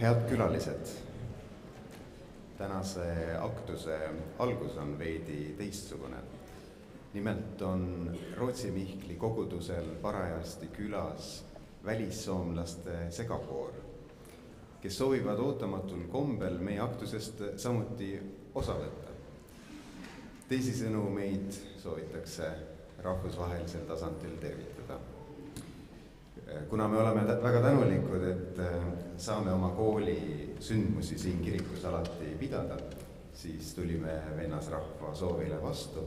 Head külalised, tänase aktuse algus on veidi teistsugune. Nimelt on Rootsi Mihkli kogudusel parajasti külas välissoomlaste segakoor, kes soovivad ootamatul kombel meie aktusest samuti osa võtta. Teisisõnu meid soovitakse rahvusvahelisel tasandil tervitada. Kuna me oleme väga tänulikud, et saame oma kooli sündmusi siin kirikus alati pidada, siis tulime vennasrahva soovile vastu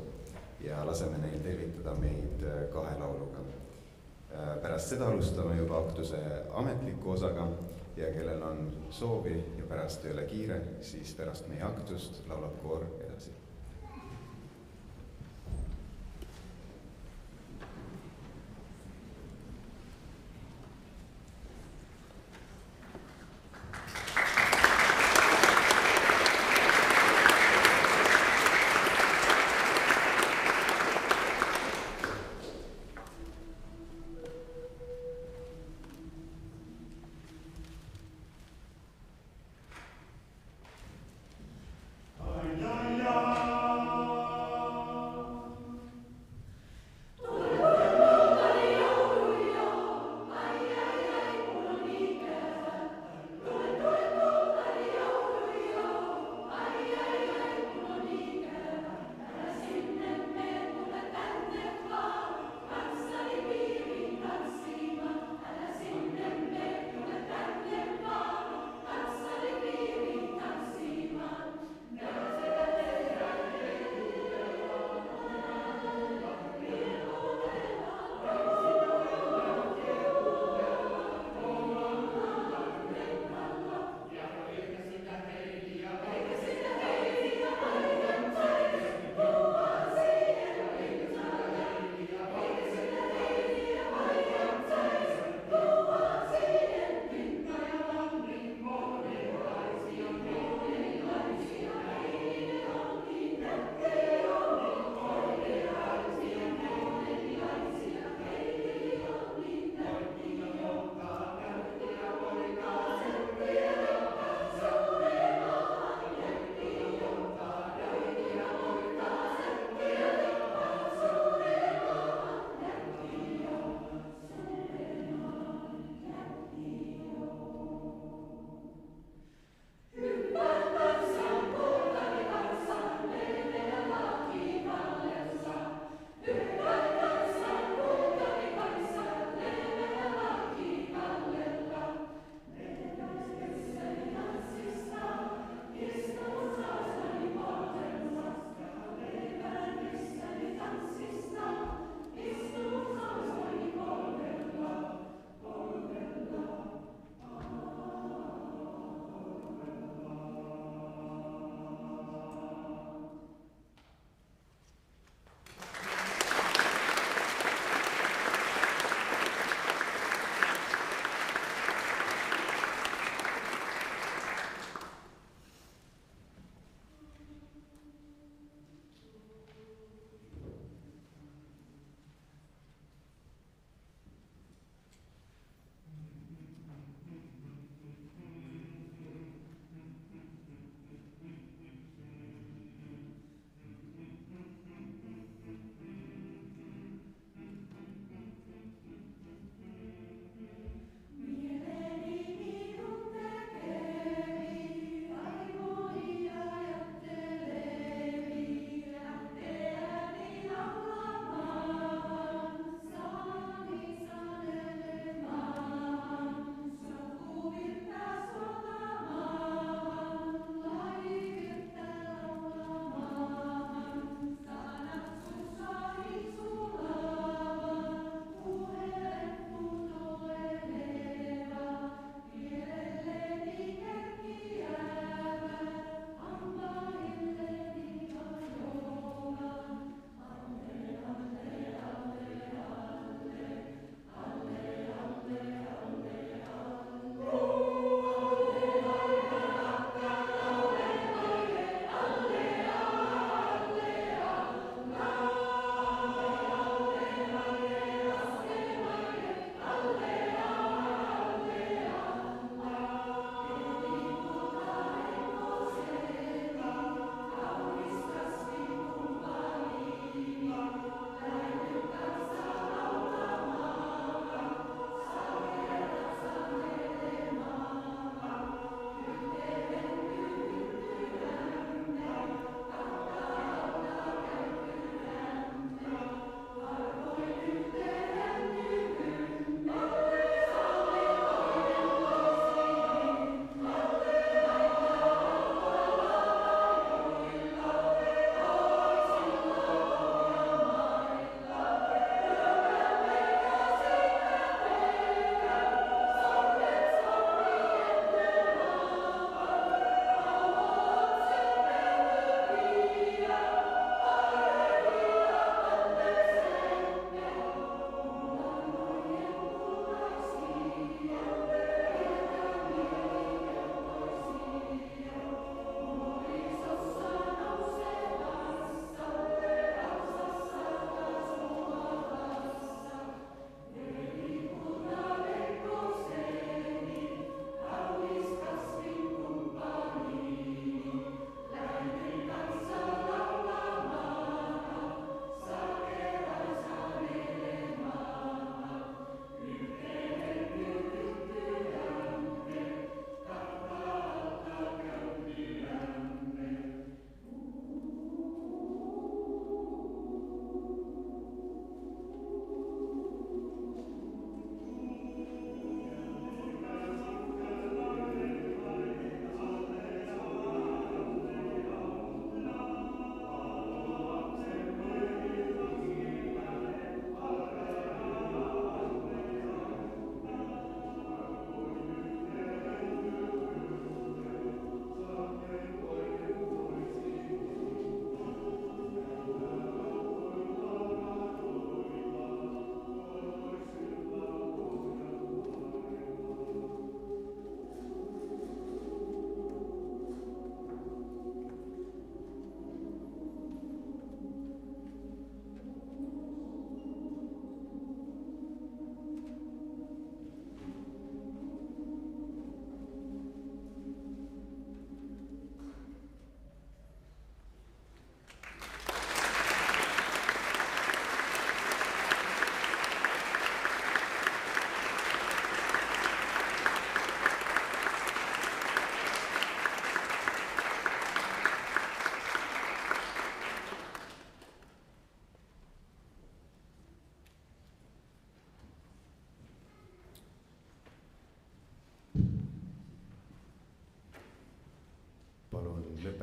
ja laseme neil tervitada meid kahe lauluga. Pärast seda alustame juba aktuse ametliku osaga ja kellel on soovi ja pärast ei ole kiire, siis pärast meie aktust laulab koor edasi. Ja, ja.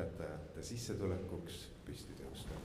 õpetajate sissetulekuks püsti tõusta.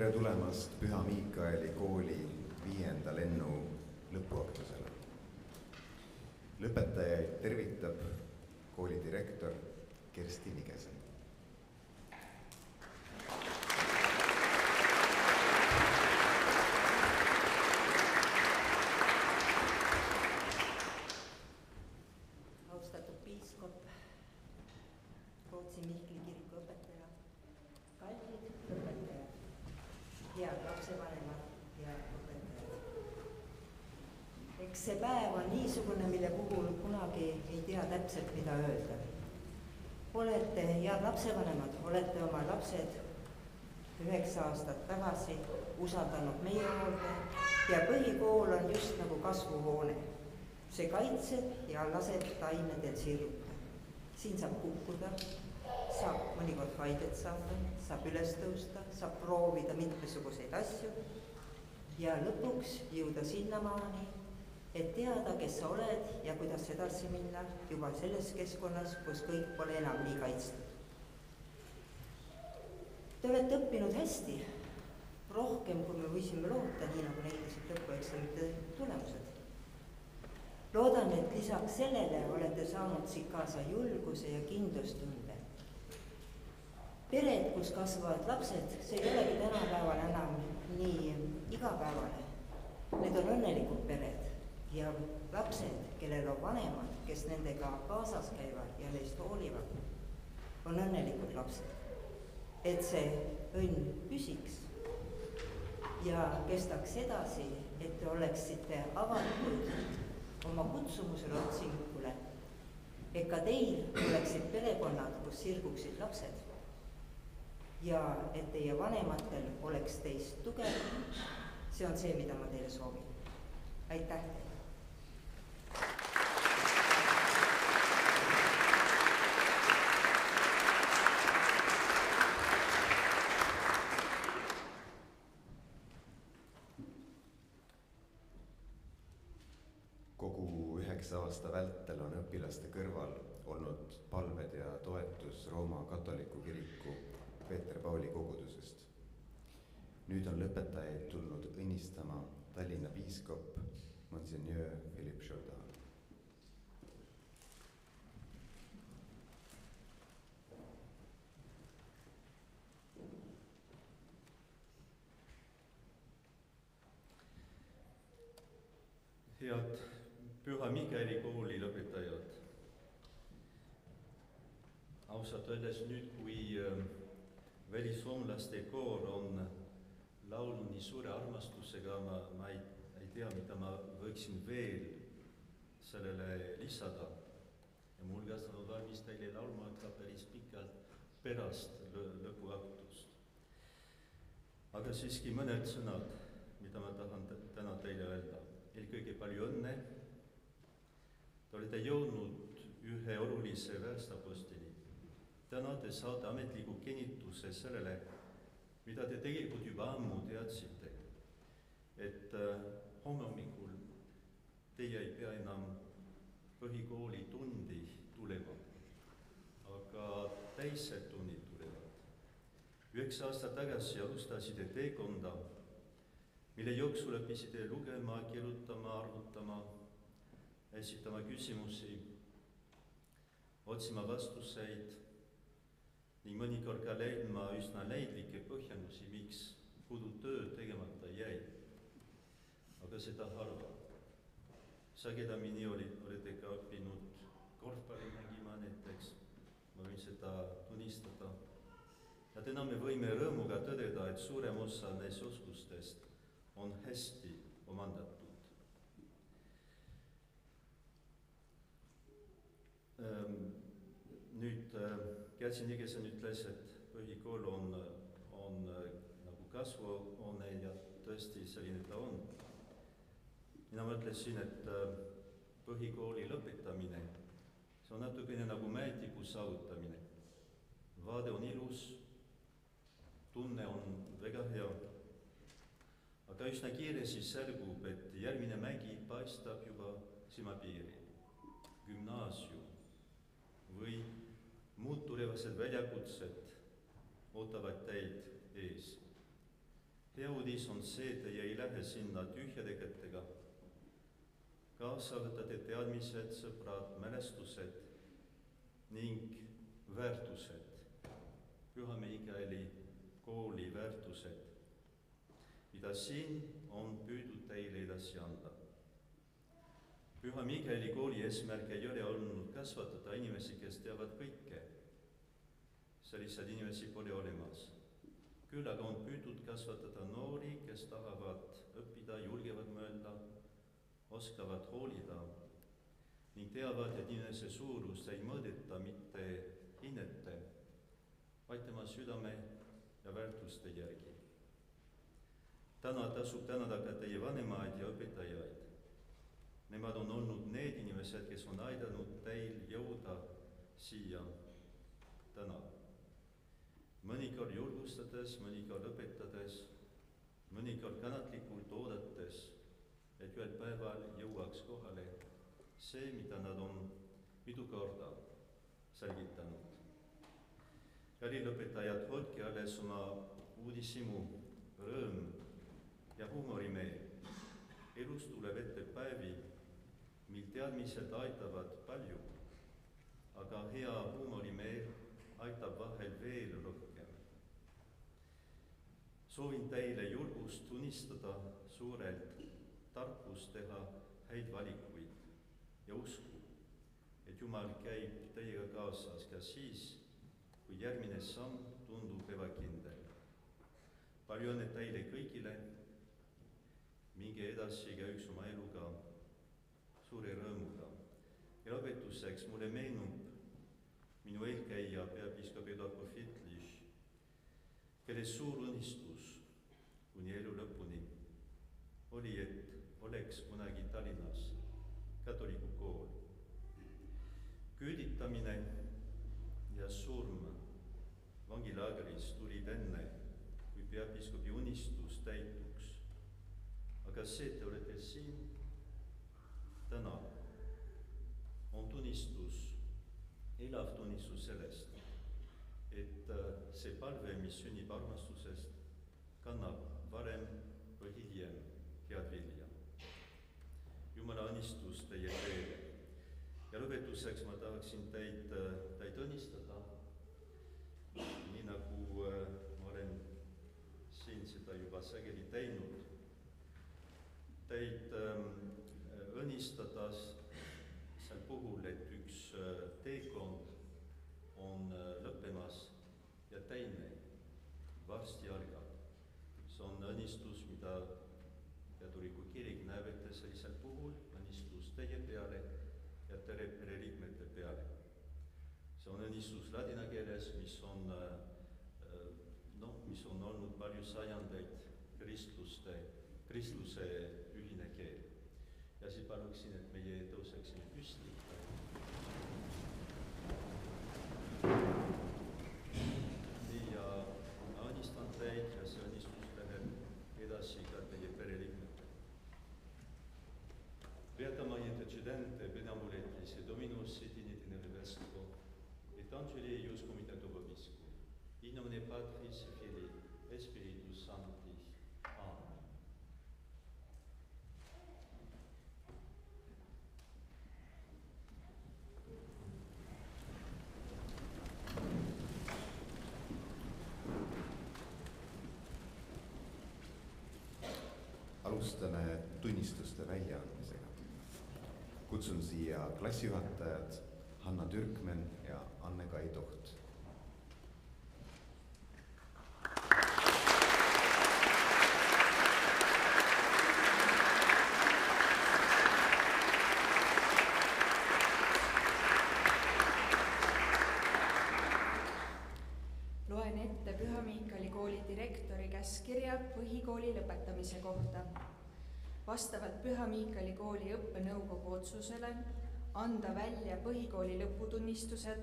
tere tulemast Püha Miikaeli kooli 5. lennu lõpuaktusele. Lõpetajaid tervitab kooli direktor Kersti Nigesen. Austatud piiskop, Rootsi Mihkli kiriku õpetaja, kallid õpetajad, head lapsevanemad ja õpetajad. Eks see päev on niisugune, mille puhul kunagi ei tea täpselt, mida öelda. Olete, head lapsevanemad, olete oma lapsed 9 aastat tagasi usaldanud meie hoolde ja põhikool on just nagu kasvuhoone. See kaitseb ja laseb taimedel sirjuta. Siin saab kukkuda, saab mõnikord haiget saada, saab üles tõusta, saab proovida mitmesuguseid asju ja lõpuks jõuda sinnamaani, et teada, kes sa oled ja kuidas edasi minna juba selles keskkonnas, kus kõik pole enam nii kaitstud. Te olete õppinud hästi, rohkem kui me võisime loota, nii nagu näitasid lõpueksamite tulemused. Loodan, et lisaks sellele olete saanud siit kaasa julguse ja kindlustunde. Pered, kus kasvavad lapsed, see ei olegi tänapäeval enam nii igapäevane. Need on õnnelikud pered ja lapsed, kellel on vanemad, kes nendega kaasas käivad ja neist hoolivad, on õnnelikud lapsed. Et see õnn püsiks ja kestaks edasi, et te oleksite avatud oma kutsumusele otsingule, et ka teil oleksid perekonnad, kus sirguksid lapsed ja et teie vanematel oleks teist tugev. See on see, mida ma teile soovin. Aitäh teile! Kogu 9 aasta vältel on õpilaste kõrval olnud palved ja toetus Rooma katoliku kiriku Peeter Pauli kogudusest. Nüüd on lõpetajaid tulnud õnnistama Tallinna piiskop Monseigneur Philippe Jourdan. Head Püha Miikaeli kooli lõpetajad. Ausalt öeldes nüüd, kui välissoomlaste koor on laulnud nii suure armastusega, ma ei tea, mida ma võiksin veel sellele lisada. Ja mul hulgas on valmis teile laulma ka päris pikalt pärast lõpuaktust. Aga siiski mõned sõnad, mida ma tahan täna teile öelda. Eelkõige palju õnne. Te olete jõudnud ühe olulise verstapostini. Täna te saate ametliku kinnituse sellele, mida te tegelikult juba ammu teadsite, et homme hommikul teie ei pea enam põhikooli tundi tulema, aga teised tunnid tulevad. 9 aastat tagasi alustasite teekonda, mille jooksul õppisite lugema, kirjutama, arvutama, esitama küsimusi, otsima vastuseid ning mõnikord ka leidma üsna leidlikke põhjendusi, miks kodutöö tegemata jäi. Aga seda harva. Sagedamini olete ka õppinud korvpalli mängima näiteks, ma võin seda tunnistada. Ja täna me võime rõõmuga tõdeda, et suurem osa neist oskustest on hästi omandatud. Nüüd Kersti Nigesen ütles, et põhikool on nagu kasvuhoone ja tõesti selline ta on. Mina mõtlesin, et põhikooli lõpetamine, see on natukene nagu mäetipu saavutamine. Vaade on ilus, tunne on väga hea. Aga üsna kiiresti selgub, et järgmine mägi paistab juba silmapiiri, gümnaasium või muud tulevased väljakutsed ootavad teid ees. hea uudis on see, et teie ei lähe sinna tühjade kätega. Kaasa võtate teadmised, sõbrad, mälestused ning väärtused, Püha Miikaeli kooli väärtused, mida siin on püüdnud teile edasi anda. Püha Miikaeli kooli eesmärk ei ole olnud kasvatada inimesi, kes teavad kõike. Selliseid inimesi pole olemas. Küll aga on püüdnud kasvatada noori, kes tahavad õppida, julgevad mõelda, oskavad hoolida ning teavad, et inimese suurust ei mõõdeta mitte hinnete, vaid tema südame ja väärtuste järgi. Täna tasub tänada ka teie vanemaid ja õpetajaid. Nemad on olnud need inimesed, kes on aidanud teil jõuda siia täna. Mõnikord julgustades, mõnikord õpetades, mõnikord kannatlikult oodates, et ühel päeval jõuaks kohale see, mida nad on mitu korda selgitanud. Kallid õpetajad, hoidke alles oma uudishimu, rõõm ja huumorimeel. Elus tuleb ette päevi, mil teadmised aitavad palju, aga hea huumorimeel aitab vahel veel rohkem. Soovin teile julgust tunnistada suurelt, tarkust teha häid valikuid ja usku, et Jumal käib teiega kaasas ka siis, kui järgmine samm tundub ebakindel. Palju õnne teile kõigile, minge edasi igaüks oma eluga suure rõõmuga. Ja lõpetuseks mulle meenub minu eelkäija peapiiskop Eduard Pofitliš, kelle suur unistus kuni elu lõpuni oli, et oleks kunagi Tallinnas katoliku kool. Küüditamine ja surm vangilaagris tulid enne, kui peapiiskopi unistus täituks. Aga see, te olete siin täna, on tunnistus, elav tunnistus sellest, et see palve, mis sünnib armastusest, kannab varem või hiljem head vilja. Jumala õnnistus teie teele. Ja lõpetuseks ma tahaksin teid õnnistada, nii nagu ma olen siin seda juba sageli teinud, teid õnnistada sel puhul, et üks teekond on lõppemas ja teine varsti algab. See on õnnistus, mida katoliku kirik näeb ette sellisel puhul, õnnistus teie peale ja tere pereliikmete peale. See on õnnistus ladina keeles, mis on olnud palju sajandeid kristluse ühine keel. Ja siis paluksin, et meie tõuseksime püsti. Ja ma õnnistan teid ja see õnnistus läheb edasi ka teie pereliikmete. Beata Maria intercedente, benambuletis, et Dominus sit in itinere vesco, et angeli eius comitato vobisco, in nomine Patris et Filii, et Spiritus Sancti. Amen. Alustame tunnistuste väljaandmisega. Kutsun siia klassijuhatajad Hanna Türkmen ja Anne-Kai Toht. Loen ette Püha Miikaeli kooli direktori käskkirja põhikooli lõpetamise kohta. Vastavalt Püha Miikaeli kooli õppenõukogu otsusele anda välja põhikooli lõputunnistused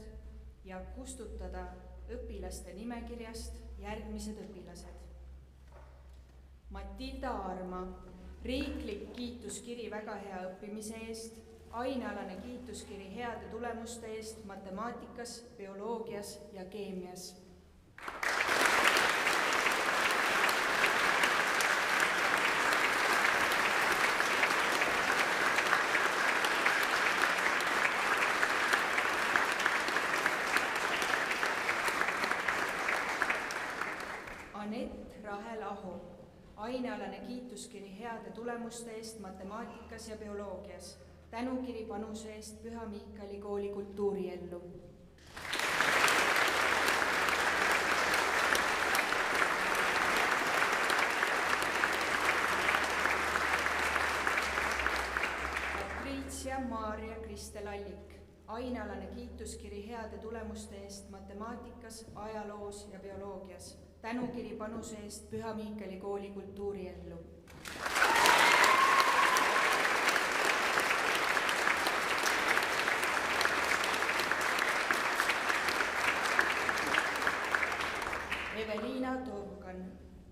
ja kustutada õpilaste nimekirjast järgmised õpilased. Matilda Aarma, riiklik kiituskiri väga hea õppimise eest, ainealane kiituskiri heade tulemuste eest matemaatikas, bioloogias ja keemias. kiituskiri heade tulemuste eest matemaatikas ja bioloogias. Tänukiri panuse eest Püha Miikali kooli kultuuriellu. Patricia Maarja Kristel Allik, ainealane kiituskiri heade tulemuste eest matemaatikas, ajaloos ja bioloogias. Tänukiri panuse eest Püha Miikali kooli kultuuriellu. Eveliina Toovkan,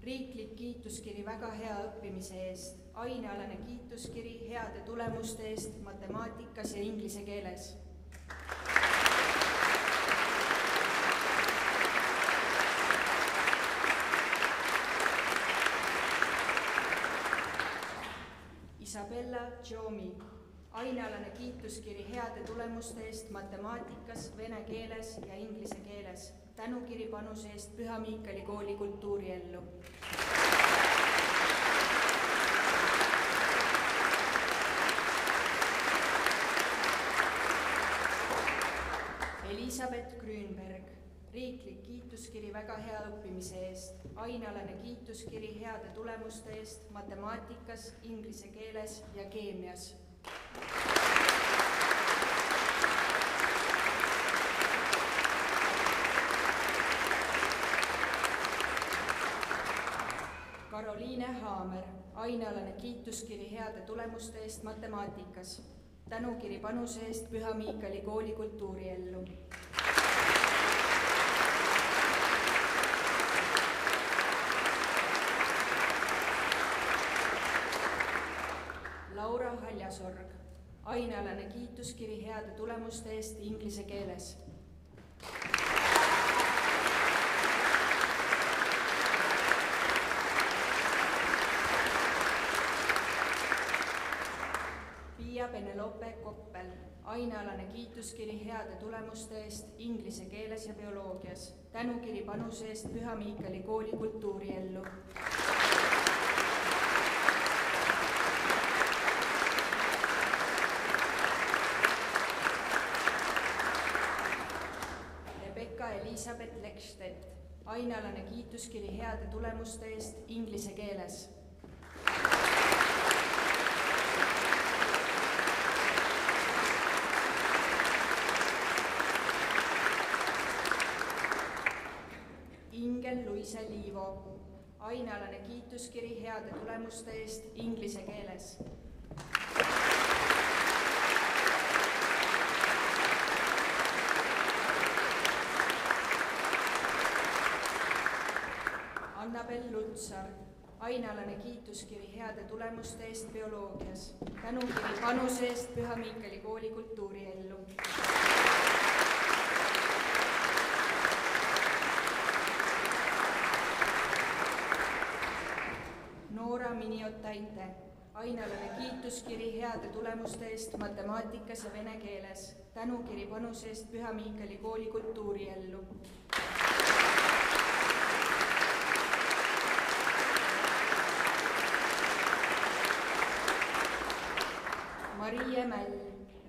riiklik kiituskiri väga hea õppimise eest, ainealane kiituskiri heade tulemuste eest matemaatikas ja inglise keeles. Isabella Jomi, ainealane kiituskiri heade tulemuste eest matemaatikas, vene keeles ja inglise keeles. Tänukiri panuse eest Püha Miikali kooli kultuuriellu. Elisabeth Grünberg, riiklik kiituskiri väga hea õppimise eest, ainealane kiituskiri heade tulemuste eest matemaatikas, inglise keeles ja keemias. Karoliine Haamer, ainealane kiituskiri heade tulemuste eest matemaatikas. Tänukiri panuse eest Püha Miikali kooli kultuuriellu. Laura Haljasorg, ainealane kiituskiri heade tulemuste eest inglise keeles. Penelope Koppel, ainealane kiituskiri heade tulemuste eest inglise keeles ja bioloogias. Tänukiri panuse eest Püha Miikali kooli kultuuriellu. Rebecca Elisabeth Lekstedt, ainealane kiituskiri heade tulemuste eest inglise keeles. Luise Liivo, ainealane kiituskiri heade tulemuste eest inglise keeles. Annabel Lutsar, ainealane kiituskiri heade tulemuste eest bioloogias. Tänukiri panuse eest Püha Miikali kooli kultuuriellu. Miniotaite, ainealane kiituskiri heade tulemuste eest matemaatikas ja vene keeles. Tänukiri panuse eest Püha Miikali kooli kultuuriellu. Marie Mäll,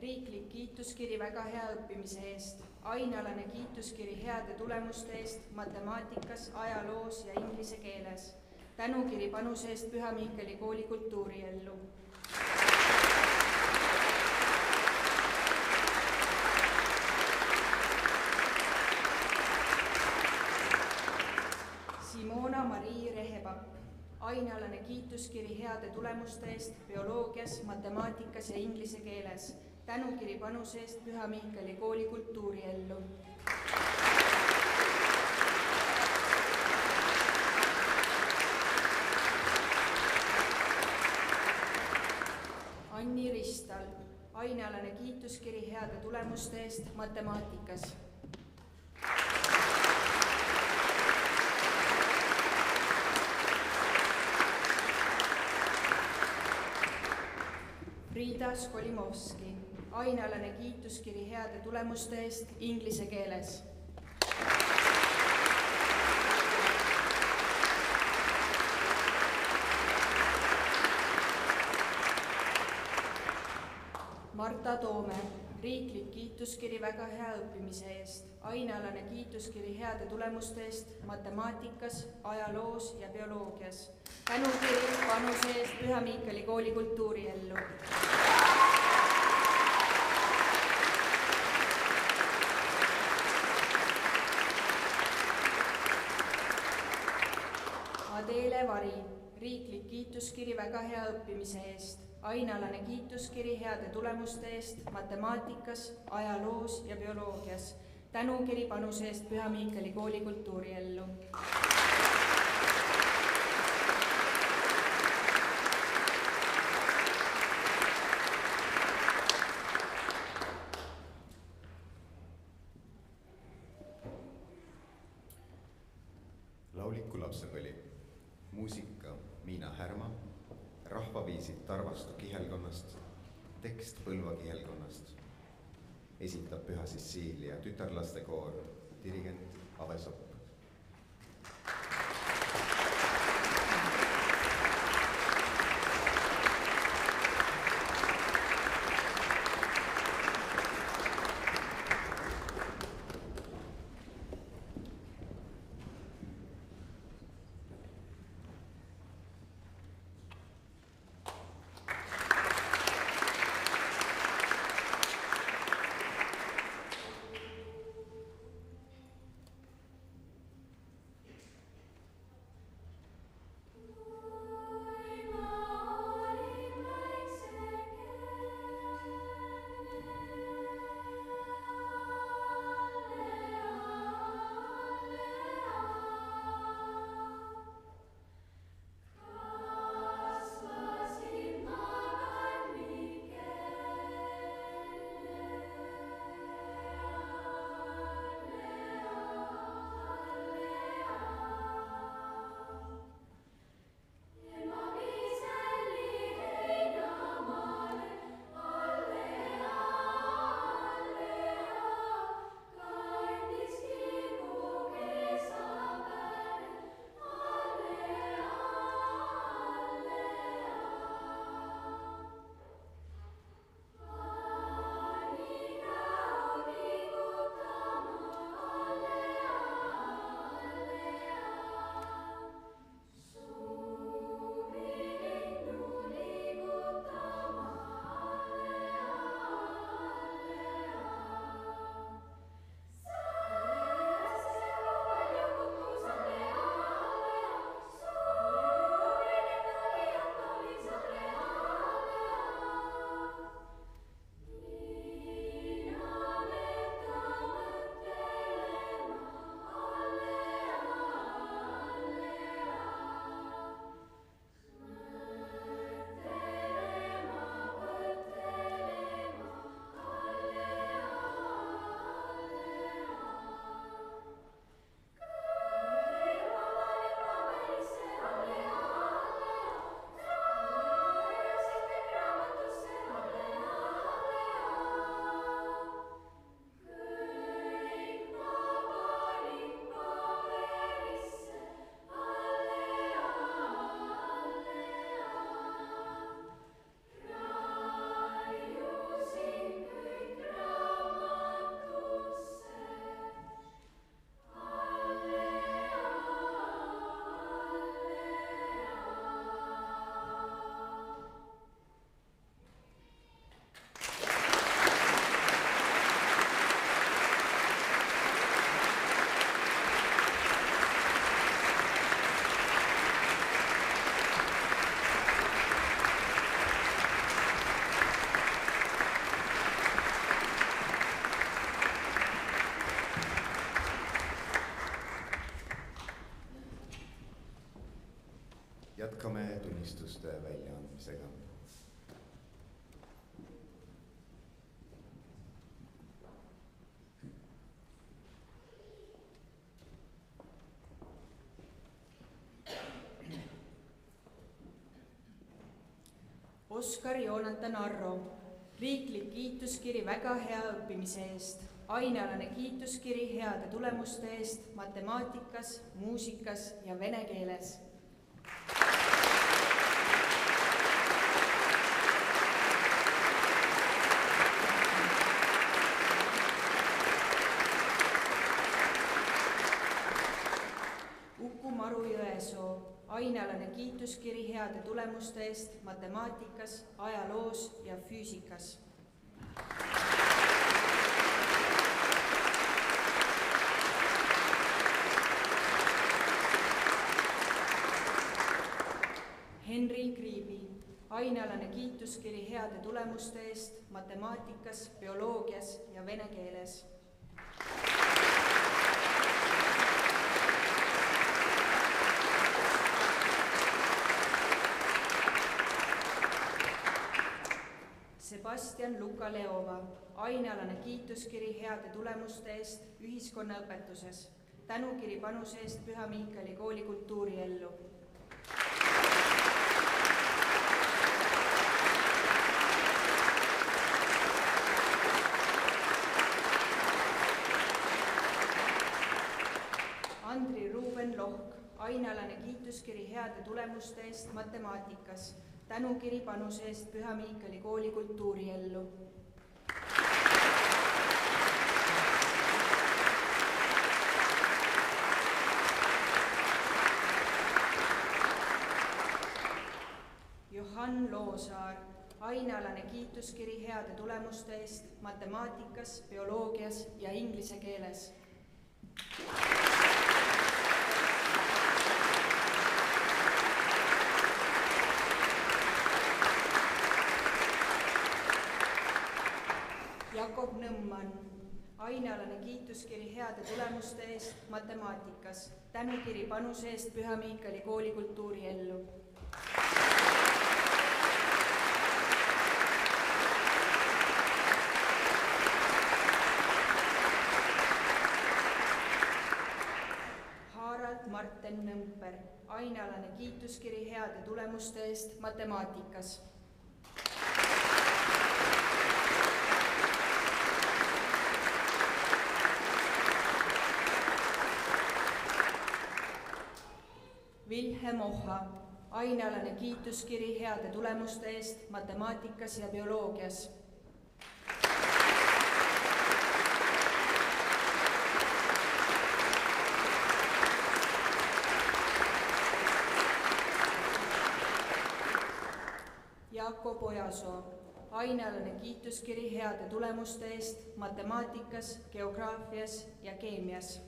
riiklik kiituskiri väga hea õppimise eest, ainealane kiituskiri heade tulemuste eest matemaatikas, ajaloos ja inglise keeles. Tänukiri panuse eest Püha Miikali kooli kultuuriellu. Simona Marii Rehepak, ainealane kiituskiri heade tulemuste eest bioloogias, matemaatikas ja inglise keeles. Tänukiri panuse eest Püha Miikali kooli kultuuriellu. Anni Ristal, ainealane kiituskiri heade tulemuste eest matemaatikas. Frida Skolimovski, ainealane kiituskiri heade tulemuste eest inglise keeles. Marta Toome, riiklik kiituskiri väga hea õppimise eest, ainealane kiituskiri heade tulemuste eest matemaatikas, ajaloos ja bioloogias. Tänukiri panuse eest Püha Miikali kooli kultuuriellu. Adeele Vari, riiklik kiituskiri väga hea õppimise eest, ainealane kiituskiri heade tulemuste eest matemaatikas, ajaloos ja bioloogias. Tänukiri panuse eest Püha Miikali kooli kultuuriellu. Lauliku lapsepõli, muusika Miina Härma, rahvaviisid Tarvastu kihelkonnast, tekst Põlva kihelkonnast, esitab Püha Sissiilia tütarlastekoor, dirigent Ave Sopp. Jätkame tunnistuste väljaandmisega. Oskar Joonatan Arro, riiklik kiituskiri väga hea õppimise eest, ainealane kiituskiri heade tulemuste eest matemaatikas, muusikas ja vene keeles. kiituskiri heade tulemuste eest matemaatikas, ajaloos ja füüsikas. Henri Kriibi ainealane kiituskiri heade tulemuste eest matemaatikas, bioloogias ja vene keeles. Sebastian Luka-Leova ainealane kiituskiri heade tulemuste eest ühiskonnaõpetuses, tänukiri panuse eest Püha Miikali kooli kultuuriellu. Andri Ruuben Lohk ainealane kiituskiri heade tulemuste eest matemaatikas, tänukiri panuse eest Püha Miikali kooli kultuuriellu. Johan Loosaar ainealane kiituskiri heade tulemuste eest matemaatikas, bioloogias ja inglise keeles. Jakob Nõmman ainealane kiituskiri heade tulemuste eest matemaatikas, tänukiri panuse eest Püha Miikali kooli kultuuriellu. Harald Marten Nõmper ainealane kiituskiri heade tulemuste eest matemaatikas. Wilhelm Oha ainealane kiituskiri heade tulemuste eest matemaatikas ja bioloogias. Jakob Ojasoo ainealane kiituskiri heade tulemuste eest matemaatikas, geograafias ja keemias.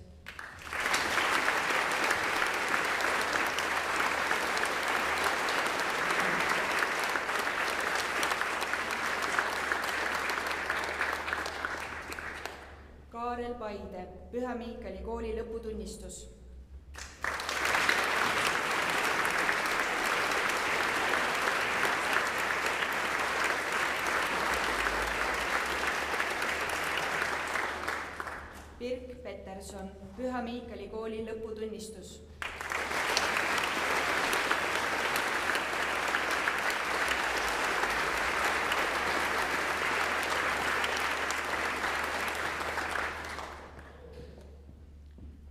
Kaarel Paide, Püha Miikali kooli lõputunnistus. Birk Peterson, Püha Miikali kooli lõputunnistus.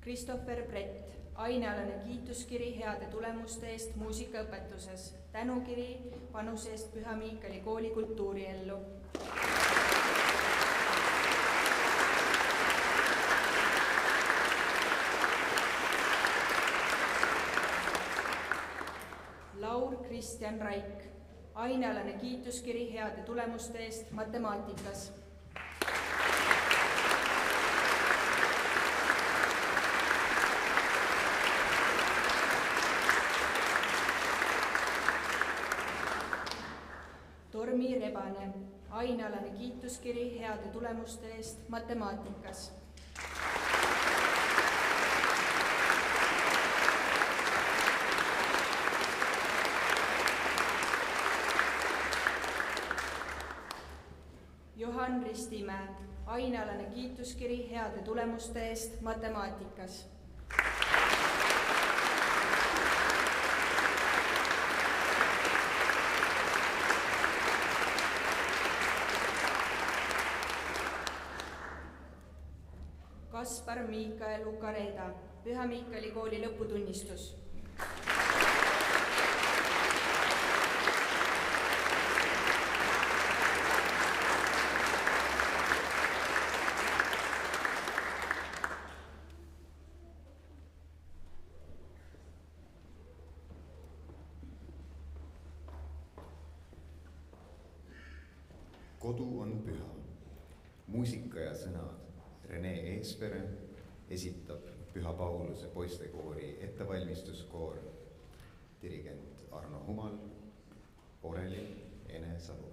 Christopher Brett, ainealane kiituskiri heade tulemuste eest muusikaõpetuses, tänukiri panuse eest Püha Miikali kooli kultuuriellu. Laur Kristjan Raik, ainealane kiituskiri heade tulemuste eest matemaatikas. Tormi Rebane, ainealane kiituskiri heade tulemuste eest matemaatikas. Johan Ristimäe, ainealane kiituskiri heade tulemuste eest matemaatikas. Kaspar Miikael Ukareda, Püha Miikali kooli lõputunnistus. kodu on püha. Muusika ja sõnad Rene Eespere esitab Püha Pauluse poistekoori ettevalmistuskoor, dirigent Arno Humal, oreli Ene Salumäe.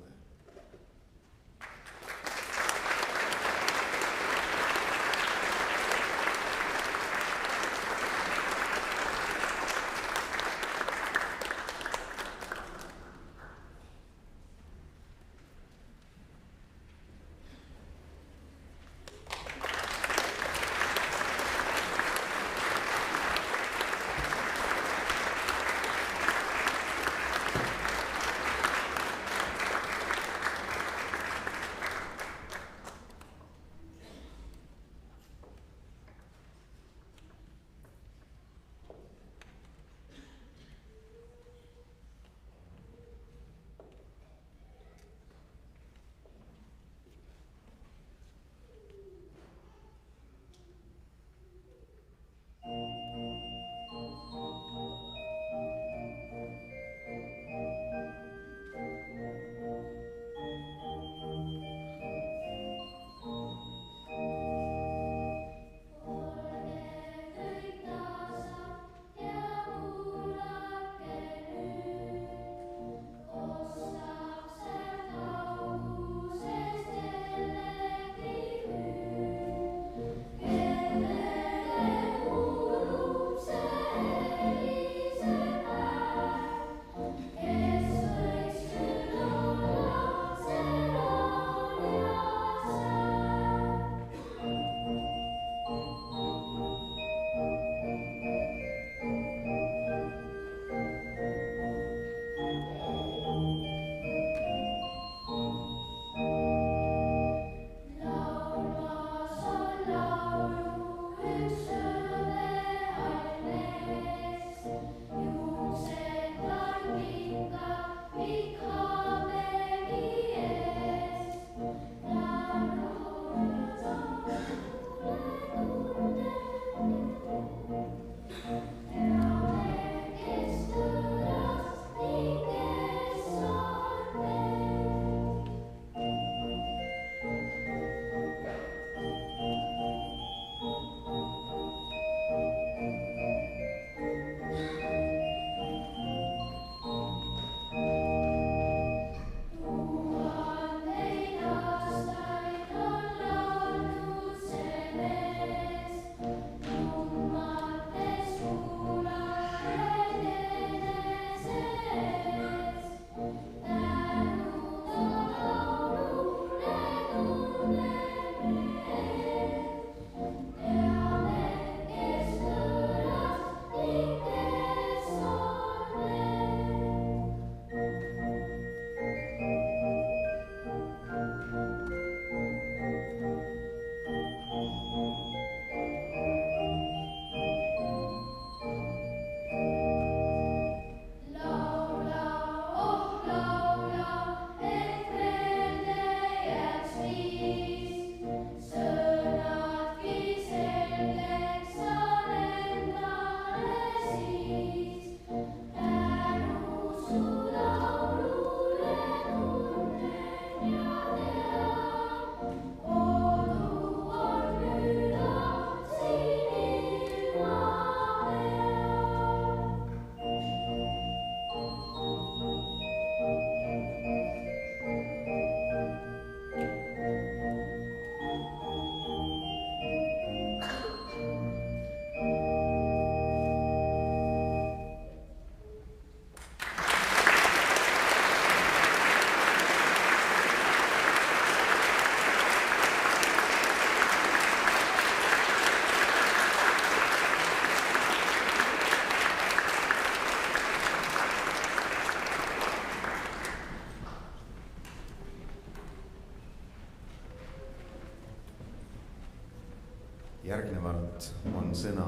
Järgnevalt on sõna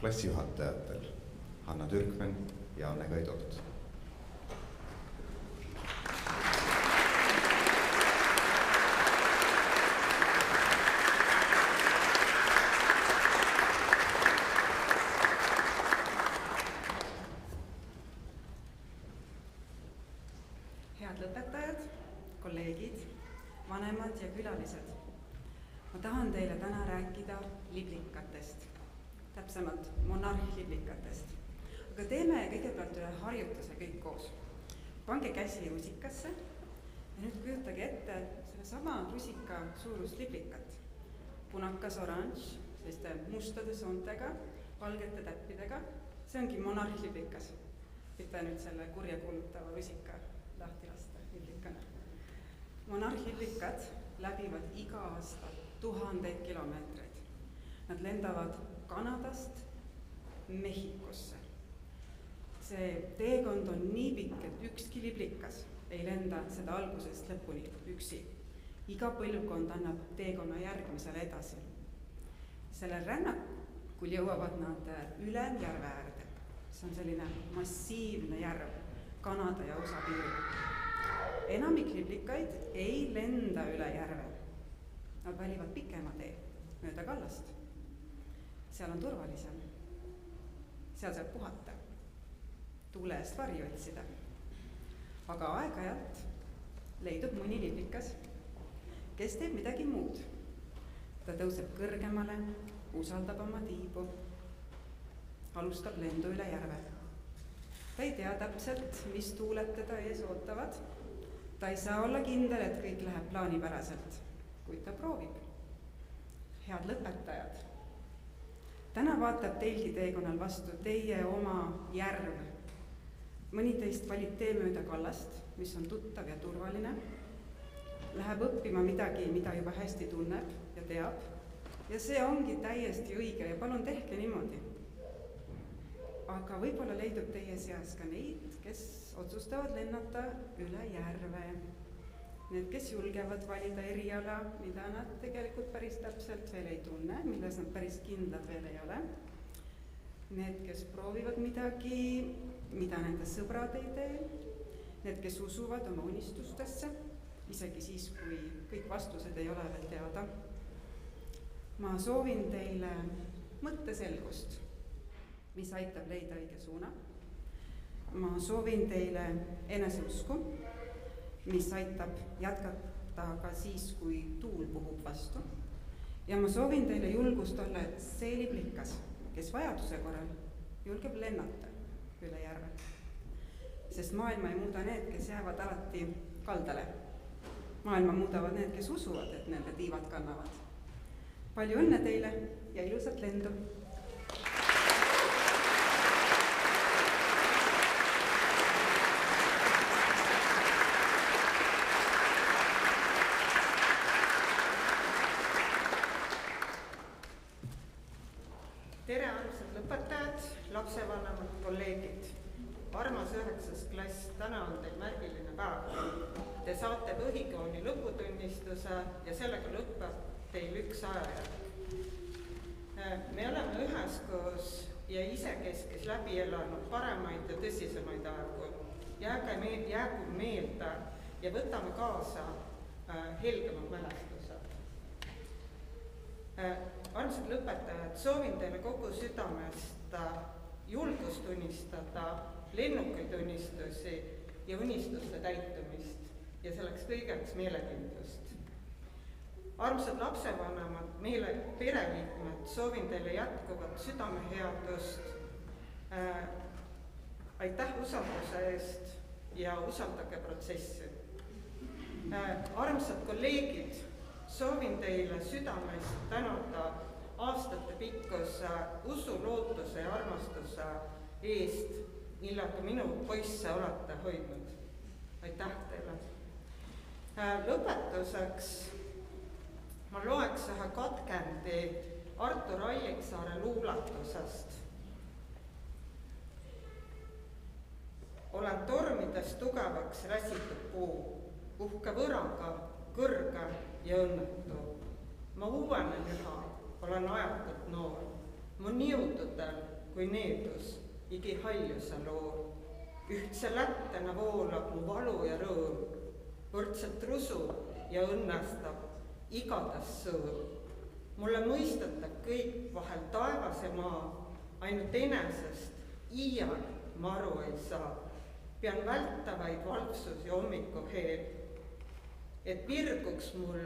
klassijuhatajatel Hanna Türkmen ja Anne Kaidort. Head lõpetajad, kolleegid, vanemad ja külalised. Ma tahan teile täna rääkida liblikatest, täpsemalt monarhliblikatest. Aga teeme kõigepealt ühe harjutuse kõik koos. Pange käsi rusikasse ja nüüd kujutage ette sellesama rusika suurust liblikat. Punakas oranž, selliste mustade soontega, valgete täppidega. See ongi monarhliblikas. Mitte nüüd selle kurja kuulutava rusika lahti lasta liblikana. Monarhliblikad läbivad iga aasta 1000 kilomeetreid. Nad lendavad Kanadast Mehhikosse. See teekond on nii pikk, et ükski liblikas ei lenda seda algusest lõpuni üksi. Iga põlvkond annab teekonna järgmisele edasi. Sellel rännakul jõuavad nad Ülemjärve äärde. See on selline massiivne järv Kanada ja USA piiril. Enamik liblikaid ei lenda üle järve. Nad valivad pikema tee mööda kallast. Seal on turvalisem. Seal saab puhata, tuule eest varju otsida. Aga aeg-ajalt leidub mõni liblikas, kes teeb midagi muud. Ta tõuseb kõrgemale, usaldab oma tiibu, alustab lendu üle järve. Ta ei tea täpselt, mis tuuled teda ees ootavad. Ta ei saa olla kindel, et kõik läheb plaanipäraselt, kuid ta proovib. Head lõpetajad. Täna vaatab teilgi teekonnal vastu teie oma järv. Mõni teist valib tee mööda kallast, mis on tuttav ja turvaline. Läheb õppima midagi, mida juba hästi tunneb ja teab. Ja see ongi täiesti õige ja palun tehke niimoodi. Aga võib-olla leidub teie seas ka neid, kes otsustavad lennata üle järve. Need, kes julgevad valida eriala, mida nad tegelikult päris täpselt veel ei tunne, milles nad päris kindlad veel ei ole. Need, kes proovivad midagi, mida nende sõbrad ei tee. Need, kes usuvad oma unistustesse, isegi siis, kui kõik vastused ei ole veel teada. Ma soovin teile mõtteselgust, mis aitab leida õige suuna. Ma soovin teile eneseusku, mis aitab jätkata ka siis, kui tuul puhub vastu. Ja ma soovin teile julgust olla see liblikas, kes vajaduse korral julgeb lennata üle järve. Sest maailma ei muuda need, kes jäävad alati kaldale. Maailma muudavad need, kes usuvad, et nende tiivad kannavad. Palju õnne teile ja ilusat lendu! Tere, armsad lõpetajad, lapsevanemad, kolleegid. Armas 9. klass, täna on teil märgiline päev. Te saate põhikooli lõputunnistuse ja sellega lõpeb teil üks ajajärg. Me oleme üheskoos ja isekeskis läbi elanud paremaid ja tõsisemaid aegu. Jäägu meelde ja võtame kaasa helgemad mälestused. Armsad lõpetajad, soovin teile kogu südamest julgust unistada, lennukaid unistusi ja unistuste täitumist ja selleks kõigeks meelekindlust. Armsad lapsevanemad, meile pereliikmed, soovin teile jätkuvat südameheadust. Aitäh usalduse eest ja usaldage protsessi. Armsad kolleegid, soovin teile südamest tänada aastate pikkuse usu, lootuse ja armastuse eest, millega minu poisse olete hoidnud. Aitäh teile. Lõpetuseks ma loeks ühe katkendi Artur Alliksaare luulatusest. Olen tormides tugevaks räsitud puu, uhke võraga, kõrge ja õnnetu. Ma uuenen üha, olen ajatult noor. Mu niududel kui needus igi haljuse loor. Ühtse lättena voolab mu valu ja rõõm. Võrdselt rusu ja õnnestab igades sõõr. Mulle mõistetab kõik vahel taevas ja maa, ainult enesest iial ma aru ei saa. Pean vältavaid valvsus ja hommiku heel. et virguks mul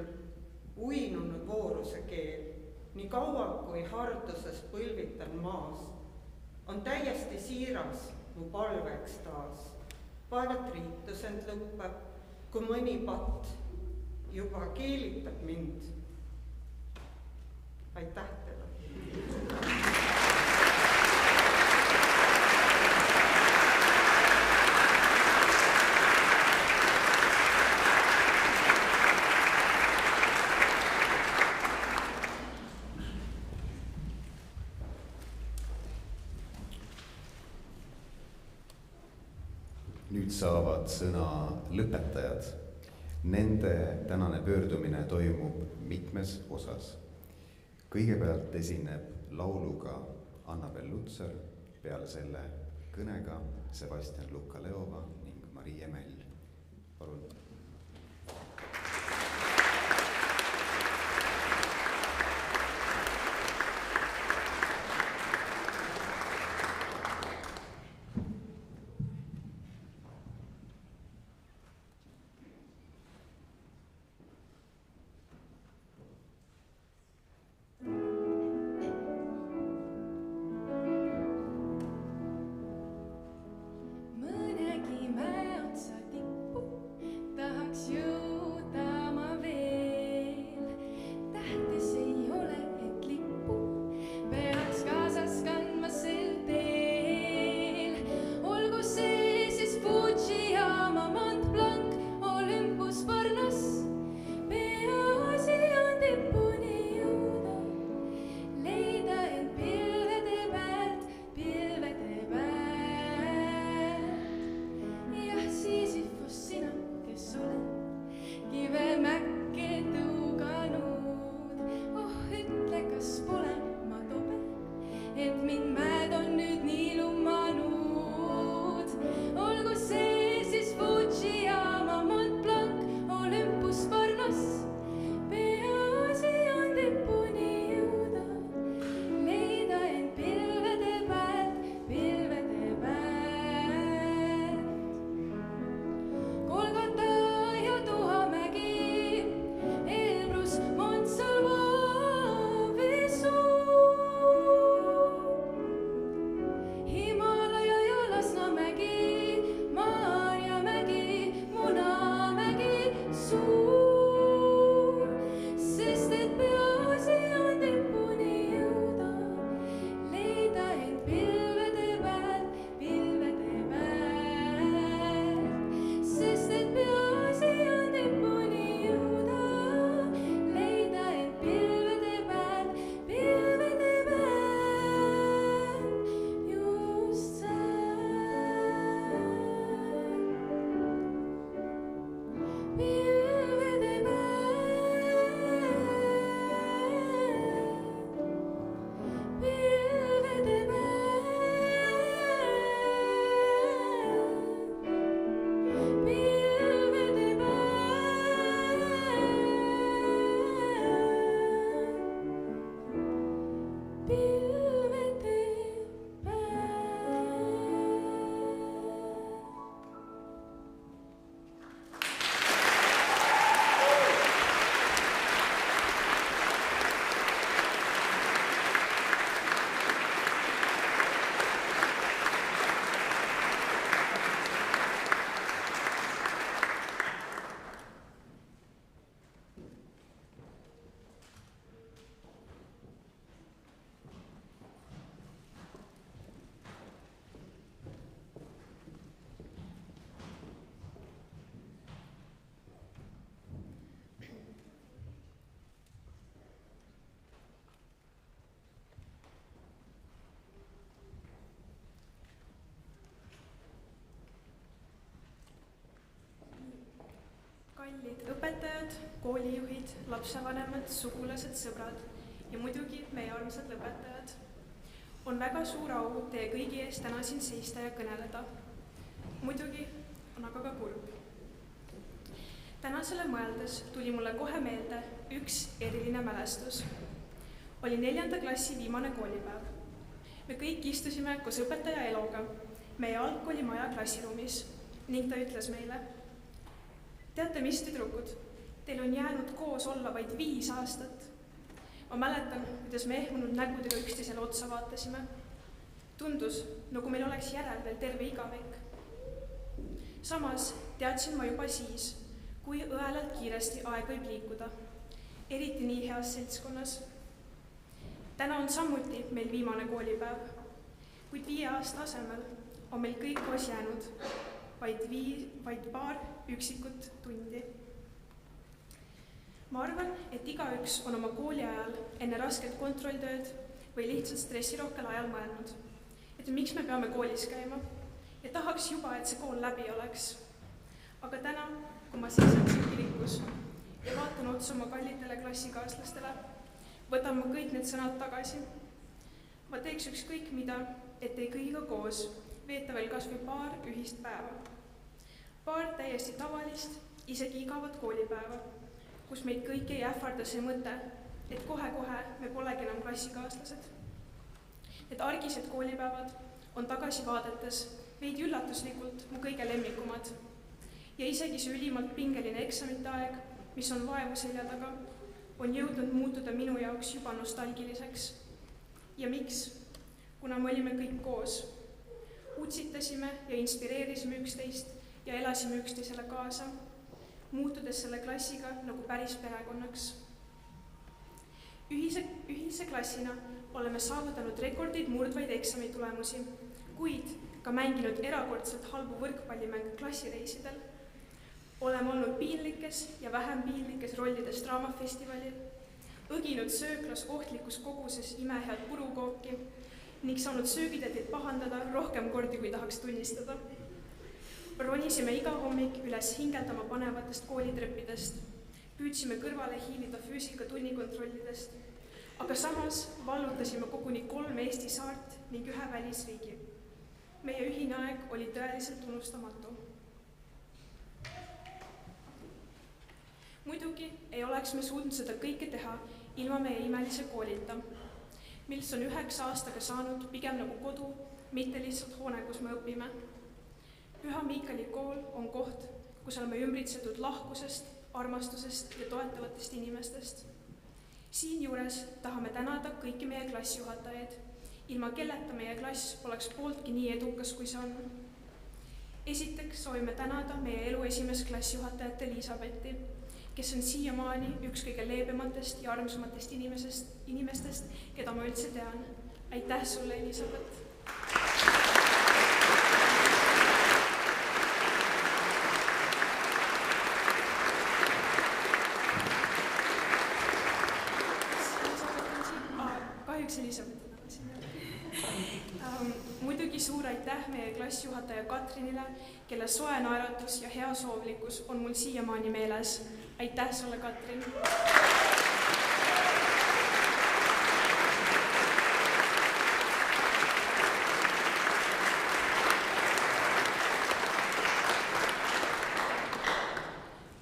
uinunud vooruse keel, nii kaua kui harduses põlvitan maas, on täiesti siiras mu palveks taas. Vaevalt riitus end lõppeb, kui mõni patt juba keelitab mind. Aitäh teile! Nüüd saavad sõna lõpetajad. Nende tänane pöördumine toimub mitmes osas. Kõigepealt esineb lauluga Annabel Lutsar, peale selle kõnega Sebastian Luka-Leova ning Marie Mäll. Palun. Kallid õpetajad, koolijuhid, lapsevanemad, sugulased, sõbrad ja muidugi meie armsad lõpetajad. On väga suur au teie kõigi ees täna siin seista ja kõneleda. Muidugi on aga ka kurb. Tänasele mõeldes tuli mulle kohe meelde üks eriline mälestus. Oli 4. klassi viimane koolipäev. Me kõik istusime koos õpetaja Eloga meie algkoolimaja klassiruumis ning ta ütles meile: teate mis, tüdrukud, Teil on jäänud koos olla vaid 5 aastat. Ma mäletan, kuidas me ehmunud nägudega üksteisele otsa vaatasime. Tundus, nagu meil oleks järel veel terve igavik. Samas teadsin ma juba siis, kui õelalt kiiresti aeg võib liikuda, eriti nii heas seltskonnas. Täna on samuti meil viimane koolipäev, kuid 5 aasta asemel on meil kõik koos jäänud vaid paar üksikut tundi. Ma arvan, et igaüks on oma kooli ajal enne rasket kontrolltööd või lihtsalt stressirohkel ajal mõelnud, et miks me peame koolis käima ja tahaks juba, et see kool läbi oleks. Aga täna, kui ma seisan siin kirikus ja vaatan otsa oma kallitele klassikaaslastele, võtan ma kõik need sõnad tagasi. Ma teeks ükskõik mida, et ei kõigiga koos veeta veel kas või paar ühist päeva. Paar täiesti tavalist, isegi igavat koolipäeva, kus meid kõiki ei ähvarda see mõte, et kohe-kohe me polegi enam klassikaaslased. Need argised koolipäevad on tagasi vaadates veidi üllatuslikult mu kõige lemmikumad ja isegi see ülimalt pingeline eksamite aeg, mis on vaevu selja taga, on jõudnud muutuda minu jaoks juba nostalgiliseks. Ja miks? Kuna me olime kõik koos, utsitasime ja inspireerisime üksteist ja elasime üksteisele kaasa, muutudes selle klassiga nagu päris perekonnaks. Ühise klassina oleme saavutanud rekordeid murdvaid eksamitulemusi, kuid ka mänginud erakordselt halbu võrkpallimänge klassireisidel. Oleme olnud piinlikes ja vähem piinlikes rollides draamafestivalil, õginud sööklas ohtlikus koguses imehead purukooki ning saanud söögitädid pahandada rohkem kordi, kui tahaks tunnistada. Ronisime iga hommik üles hingeldama panevatest koolitreppidest, püüdsime kõrvale hiilida füüsikatunnikontrollidest, aga samas vallutasime koguni 3 Eesti saart ning 1 välisriigi. Meie ühine aeg oli tõeliselt unustamatu. Muidugi ei oleks me suutnud seda kõike teha ilma meie imelise koolita, mis on 9 aastaga saanud pigem nagu kodu, mitte lihtsalt hoone, kus me õpime. Püha Miikali kool on koht, kus oleme ümbritsetud lahkusest, armastusest ja toetavatest inimestest. Siinjuures tahame tänada kõiki meie klassijuhatajaid, ilma kelleta meie klass poleks pooltki nii edukas, kui see on. Esiteks soovime tänada meie elu esimest klassijuhatajat Elisabethi, kes on siiamaani üks kõige leebematest ja armsamatest inimestest, keda ma üldse tean. Aitäh sulle, Elisabeth! Kahjuks Elisabeth on siin. Muidugi suur aitäh meie klassijuhataja Katrinile, kelle soe naeratus ja hea soovlikkus on mul siiamaani meeles. Aitäh sulle, Katrin!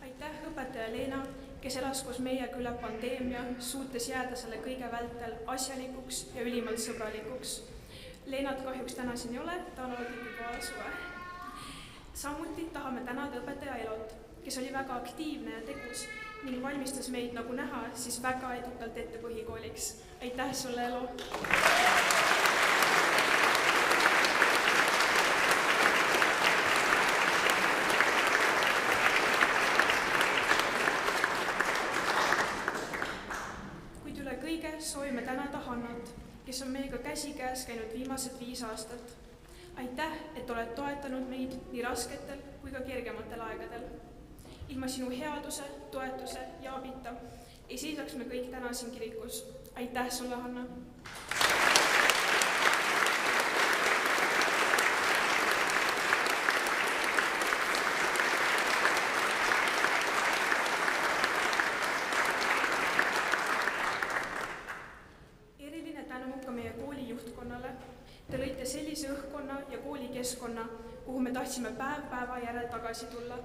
Aitäh õpetaja Leena, kes elas koos meiega üle pandeemia, suutes jääda selle kõige vältel asjalikuks ja ülimalt sõbralikuks. Leenat kahjuks täna siin ei ole, ta on olnud juba suve. Samuti tahame tänada õpetaja Elot, kes oli väga aktiivne ja tegus ning valmistas meid, nagu näha, siis väga edukalt ette põhikooliks. Aitäh sulle, Elo! Kuid üle kõige soovime tänada Hannat, kes on meiega käsikäes käinud viimased 5 aastat. Aitäh, et oled toetanud meid nii rasketel kui ka kergematel aegadel. Ilma sinu headuse, toetuse ja abita ei seisaks me kõik täna siin kirikus. Aitäh sulle, Hanna! Eriline tänu ka meie kooli juhtkonnale. Te lõite sellise õhkkonna ja koolikeskkonna, kuhu me tahtsime päeva järel tagasi tulla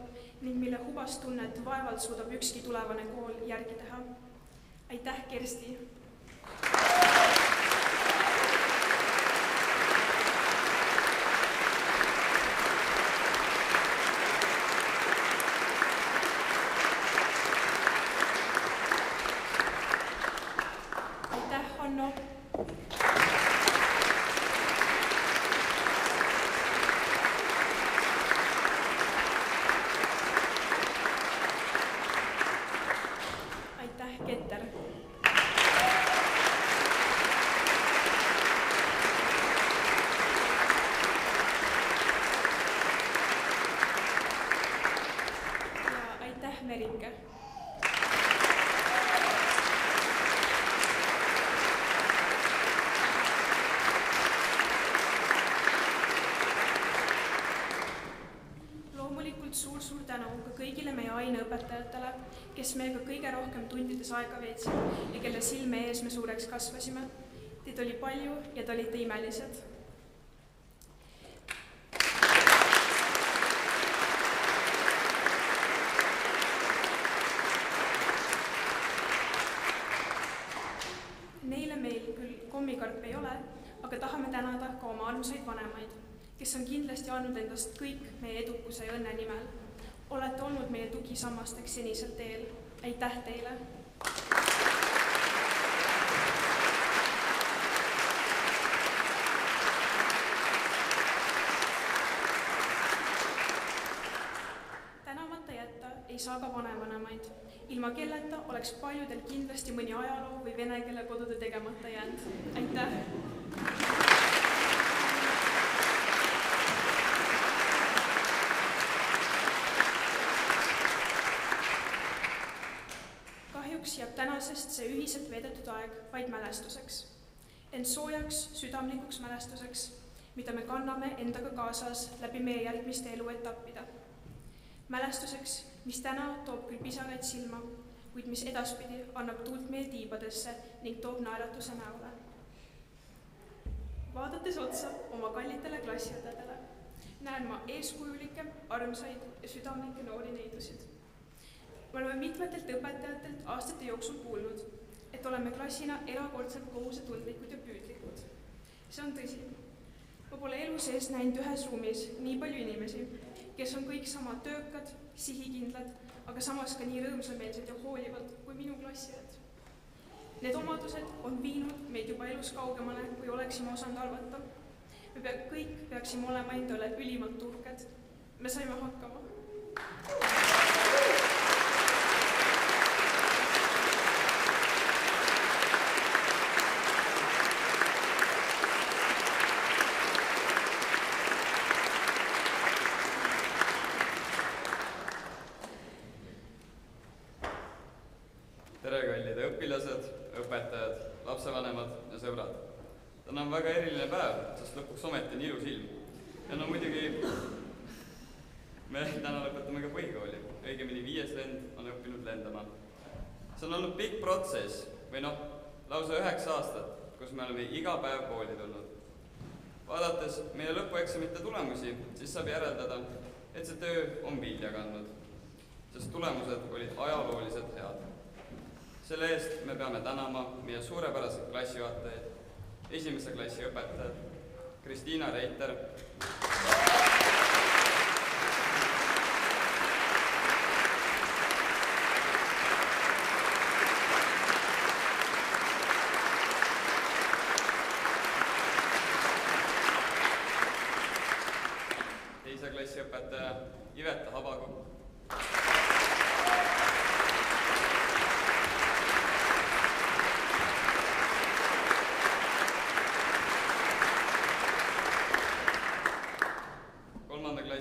ning mille hubast tunnet vaevalt suudab ükski tulevane kool järgi teha. Aitäh, Kersti! Merike. Loomulikult suur tänu ka kõigile meie aineõpetajatele, kes meiega kõige rohkem tundides aega veetsid ja kelle silme ees me suureks kasvasime. Teid oli palju ja te olite imelised. Neile meil küll kommikarp ei ole, aga tahame tänada ka oma armsaid vanemaid, kes on kindlasti andnud endast kõik meie edukuse ja õnne nimel. Olete olnud meie tugisammasteks senisel teel. Aitäh teile! Tänamata jätta ei saa ka vanevanemaid, ilma kelleta oleks paljudel kindlasti mõni ajaloo või vene keele kodude tegemata jäänud. Aitäh! Jääb tänasest see ühiselt veedetud aeg vaid mälestuseks, ent soojaks, südamlikuks mälestuseks, mida me kanname endaga kaasas läbi meie järgmiste eluetappide. Mälestuseks, mis täna toob küll pisaraid silma, kuid mis edaspidi annab tuult meie tiibadesse ning toob naeratuse näole. Vaadates otsa oma kallitele klassiõdedele, näen ma eeskujulikke, armsaid ja südamlikke noori neidusid. Me oleme mitmetelt õpetajatelt aastate jooksul kuulnud, et oleme klassina erakordselt kohusetundlikud ja püüdlikud. See on tõsi. Ma pole elu sees näinud ühes ruumis nii palju inimesi, kes on kõik sama töökad, sihikindlad, aga samas ka nii rõõmsameelsed ja hoolivad kui minu klassiõed. Need omadused on viinud meid juba elus kaugemale, kui oleksime osanud arvata. Me kõik peaksime olema endale ülimalt uhked. Me saime hakkama. Tere, kallid õpilased, õpetajad, lapsevanemad ja sõbrad. Täna on väga eriline päev, sest lõpuks ometi on ilus ilm. Ja no muidugi me täna lõpetame ka põhikooli. Õigemini 5. vend on õppinud lendama. See on olnud pikk protsess või lausa 9 aastat, kus me oleme iga päev kooli tulnud. Vaadates meie lõpueksamite tulemusi, siis saab järeldada, et see töö on vilja kandnud, sest tulemused olid ajalooliselt head. Selle eest me peame tänama meie suurepärased klassijuhatajaid, 1. klassi õpetajad, Kristiina Reiter, teise klassi õpetaja Iveta Habagu,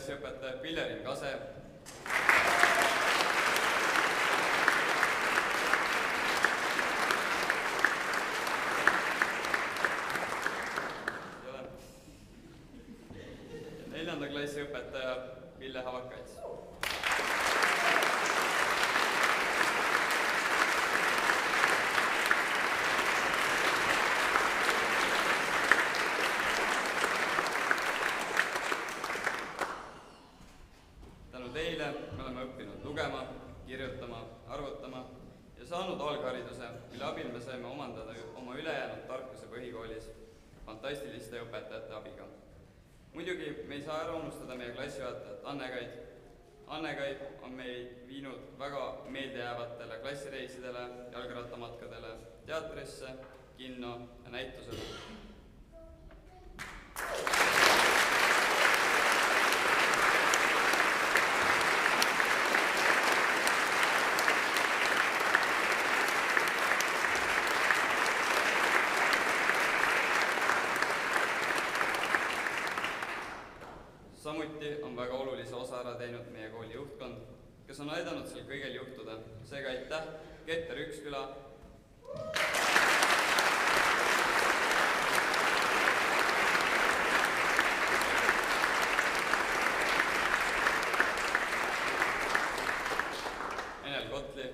õpetaja Pillerin Kase, ja 4. klassi õpetaja Ville Havakats. Teile me oleme õppinud lugema, kirjutama, arvutama ja saanud alghariduse, mille abil me saime omandada oma ülejäänud tarkuse põhikoolis fantastiliste õpetajate abiga. Muidugi me ei saa ära unustada meie klassijuhatajat Anne-Kaid. Anne-Kaid on meid viinud väga meeldejäävatele klassireisidele, jalgrattamatkadele, teatrisse, kinno ja näitusele. Samuti on väga olulise osa ära teinud meie kooli juhtkond, kes on aidanud sul kõigel juhtuda. Seega aitäh, Keter Üksküla. Enel Kotli.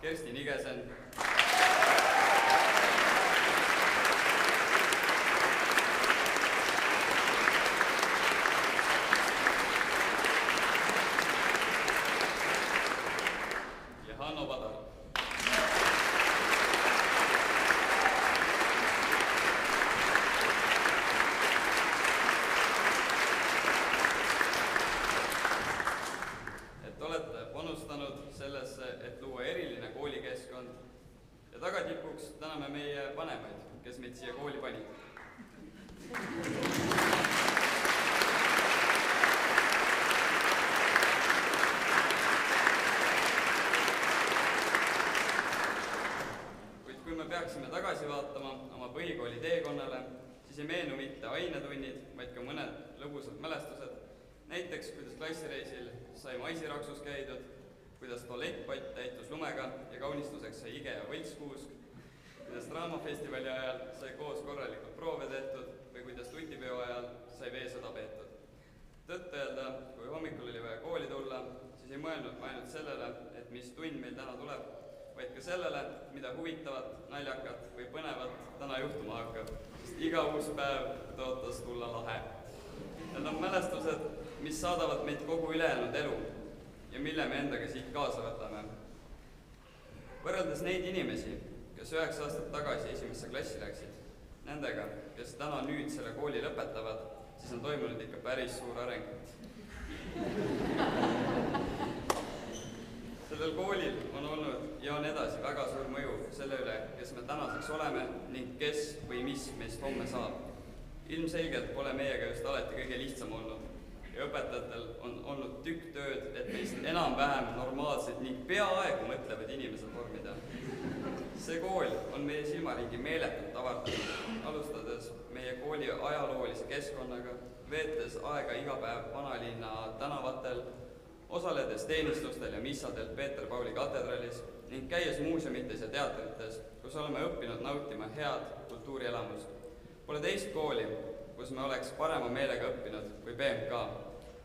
Kersti Nigesen. Ja Hanno Padar. Et olete panustanud sellesse, et luua eriline koolikeskkond ja tagatipuks täname meie vanemaid, kes meid siia kooli panid. Kuid kui me peaksime tagasi vaatama oma põhikooli teekonnale, siis ei meenu mitte ainetunnid, vaid ka mõned lõbusad mälestused. Näiteks, kuidas klassireisil sai maisiraksus käidud, kuidas tualettpott täitus lumega ja kaunistuseks sai ige ja võltskuusk, kuidas draamafestivali ajal sai koos korralikult proove tehtud või kuidas tutipeo ajal sai veesõda peetud. Tõtt öelda, kui hommikul oli vaja kooli tulla, siis ei mõelnud ma ainult sellele, et mis tund meil täna tuleb, vaid ka sellele, mida huvitavat, naljakat või põnevat täna juhtuma hakkab, sest iga uus päev tõotas tulla lahe. Need on mälestused, mis saadavad meid kogu ülejäänud elu ja mille me endaga siit kaasa võtame. Võrreldes neid inimesi, kes 9 aastat tagasi esimesse klassi läksid, nendega, kes täna nüüd selle kooli lõpetavad, siis on toimunud ikka päris suur areng. Sellel koolil on olnud ja on edasi väga suur mõju selle üle, kes me tänaseks oleme ning kes või mis meist homme saab. Ilmselgelt pole meiega just alati kõige lihtsam olnud ja õpetajatel on olnud tükk tööd, et meist enam-vähem normaalsed ning peaaegu mõtlevad inimesed vormida. See kool on meie silmaringi meeletult avardanud, alustades meie kooli ajaloolise keskkonnaga, veetes aega iga päev vanalinna tänavatel, osaledes teenistustel ja missadel Peeter Pauli katedralis ning käies muuseumites ja teatrites, kus oleme õppinud nautima head kultuurielamust. Pole teist kooli, kus me oleks parema meelega õppinud kui BMK.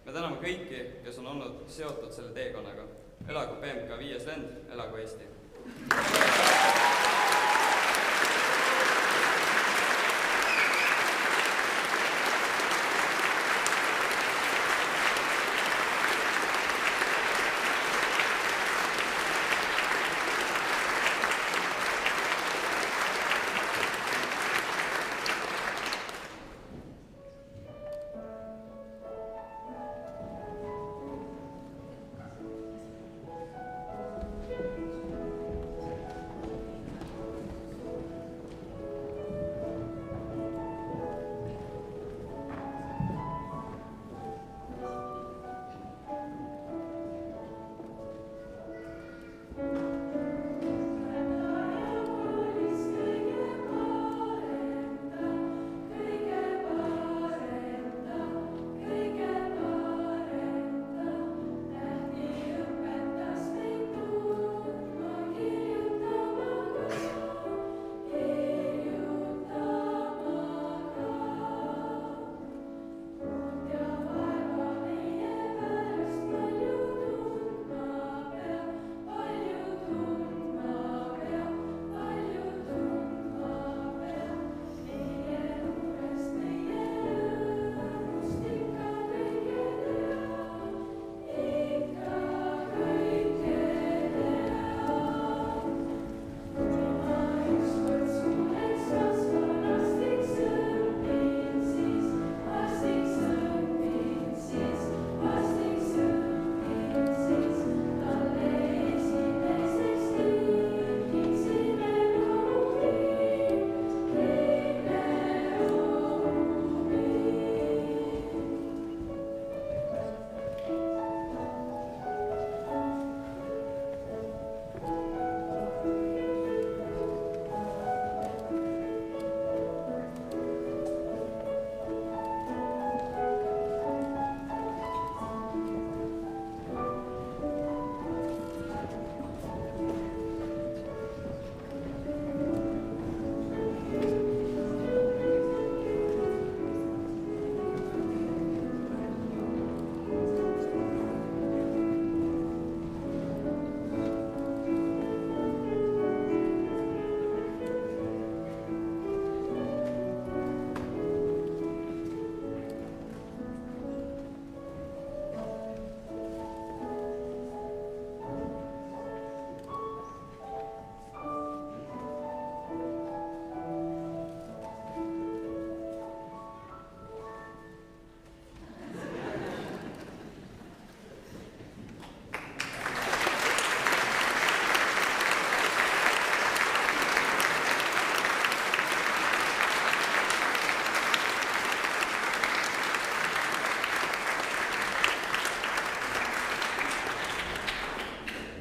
Me täname kõiki, kes on olnud seotud selle teekonnaga. Elagu BMK 5. lend, elagu Eesti!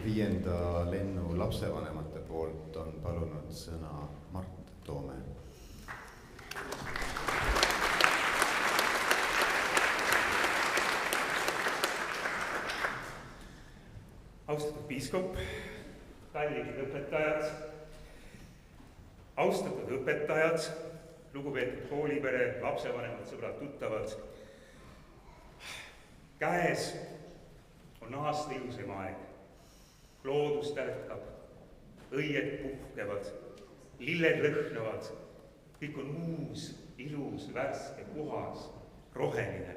5. lennu lapsevanemate poolt on palunud sõna Mart Toome. Austatud piiskop, kallid õpetajad, austatud õpetajad, lugupeetud koolipere, lapsevanemad, sõbrad, tuttavad. Käes on aasta ilusam aeg. Loodus tärkab, õied puhkevad, lilled lõhnavad, kõik on uus, ilus, värske, puhas, roheline.